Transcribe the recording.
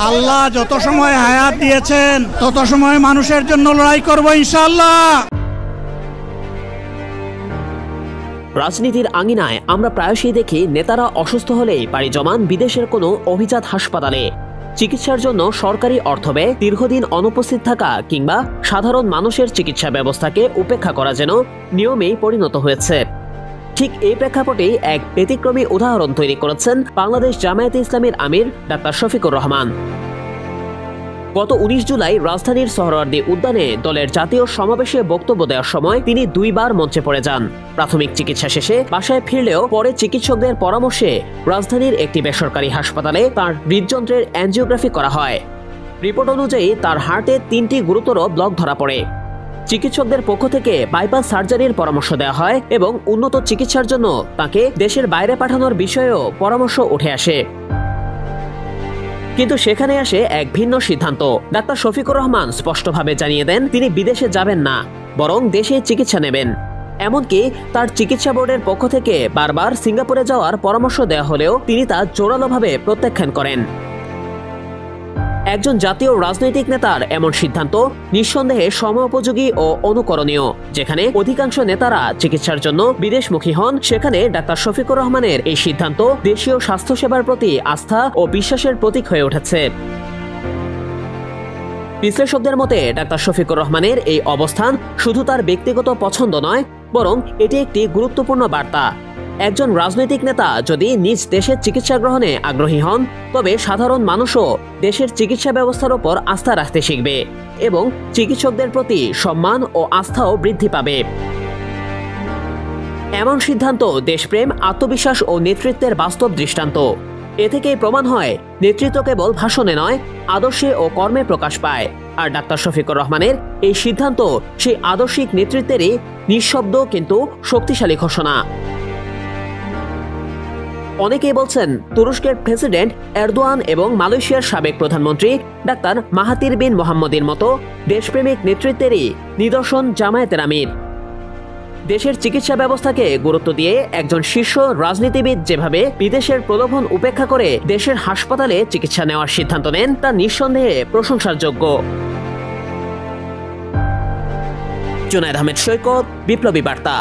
আল্লাহ যত সময় হায়াত দিয়েছেন তত সময় মানুষের জন্য লড়াই করব ইনশাআল্লাহ। রাজনীতির আঙিনায় আমরা প্রায়শই দেখি নেতারা অসুস্থ হলেই পাড়ি জমান বিদেশের কোনো অভিজাত হাসপাতালে। চিকিৎসার জন্য সরকারি অর্থ ব্যয়, দীর্ঘদিন অনুপস্থিত থাকা কিংবা সাধারণ মানুষের চিকিৎসা ব্যবস্থাকে উপেক্ষা করা যেন নিয়মেই পরিণত হয়েছে। ঠিক এই প্রেক্ষাপটেই এক ব্যতিক্রমী উদাহরণ তৈরি করেছেন বাংলাদেশ জামায়াতে ইসলামীর আমির ডাক্তার শফিকুর রহমান। গত 19 জুলাই রাজধানীর সোহরাওয়ার্দী উদ্যানে দলের জাতীয় সমাবেশে বক্তব্য দেওয়ার সময় তিনি দুইবার মঞ্চে পড়ে যান। প্রাথমিক চিকিৎসা শেষে বাসায় ফিরলেও পরে চিকিৎসকদের পরামর্শে রাজধানীর একটি বেসরকারি হাসপাতালে তার হৃদযন্ত্রের অ্যাঞ্জিওগ্রাফি করা হয়। রিপোর্ট অনুযায়ী তার হার্টে 3টি গুরুতর ব্লক ধরা পড়ে। চিকিৎসকদের পক্ষ থেকে বাইপাস সার্জারির পরামর্শ দেওয়া হয় এবং উন্নত চিকিৎসার জন্য তাকে দেশের বাইরে পাঠানোর বিষয়েও পরামর্শ উঠে আসে। কিন্তু সেখানে আসে এক ভিন্ন সিদ্ধান্ত। ডাক্তার শফিকুর রহমান স্পষ্টভাবে জানিয়ে দেন তিনি বিদেশে যাবেন না, বরং দেশে চিকিৎসা নেবেন। এমনকি তার চিকিৎসা বোর্ডের পক্ষ থেকে বারবার সিঙ্গাপুরে যাওয়ার পরামর্শ দেওয়া হলেও তিনি তা জোরালোভাবে প্রত্যাখ্যান করেন। একজন জাতীয় রাজনৈতিক নেতার এমন সিদ্ধান্ত নিঃসন্দেহে সময়োপযোগী ও অনুকরণীয়। যেখানে অধিকাংশ নেতারা চিকিৎসার জন্য বিদেশমুখী হন, সেখানে ডাক্তার শফিকুর রহমানের এই সিদ্ধান্ত দেশীয় স্বাস্থ্যসেবার প্রতি আস্থা ও বিশ্বাসের প্রতীক হয়ে উঠেছে। বিশ্লেষকদের মতে ডাক্তার শফিকুর রহমানের এই অবস্থান শুধু তার ব্যক্তিগত পছন্দ নয়, বরং এটি একটি গুরুত্বপূর্ণ বার্তা। একজন রাজনৈতিক নেতা যদি নিজ দেশের চিকিৎসা গ্রহণে আগ্রহী হন, তবে সাধারণ মানুষও দেশের চিকিৎসা ব্যবস্থার উপর আস্থা রাখতে শিখবে এবং চিকিৎসকদের প্রতি সম্মান ও আস্থাও বৃদ্ধি পাবে। এমন সিদ্ধান্ত দেশপ্রেম, আত্মবিশ্বাস ও নেতৃত্বের বাস্তব দৃষ্টান্ত। এ থেকেই প্রমাণ হয় নেতৃত্ব কেবল ভাষণে নয়, আদর্শে ও কর্মে প্রকাশ পায়। আর ডাক্তার শফিকুর রহমানের এই সিদ্ধান্ত সেই আদর্শিক নেতৃত্বেরই নিঃশব্দ কিন্তু শক্তিশালী ঘোষণা। অনেকেই বলছেন তুরস্কের প্রেসিডেন্ট এরদোয়ান এবং মালয়েশিয়ার সাবেক প্রধানমন্ত্রী ডাক্তার মাহাতির বিন মোহাম্মদের মতো দেশপ্রেমিক নেতৃত্বেরই নিদর্শন জামায়াতের আমির। দেশের চিকিৎসা ব্যবস্থাকে গুরুত্ব দিয়ে একজন শীর্ষ রাজনীতিবিদ যেভাবে বিদেশের প্রলোভন উপেক্ষা করে দেশের হাসপাতালে চিকিৎসা নেওয়ার সিদ্ধান্ত নেন, তা নিঃসন্দেহে প্রশংসার যোগ্য। জুনায়েদ আহমেদ সৈকত, বিপ্লবী বার্তা।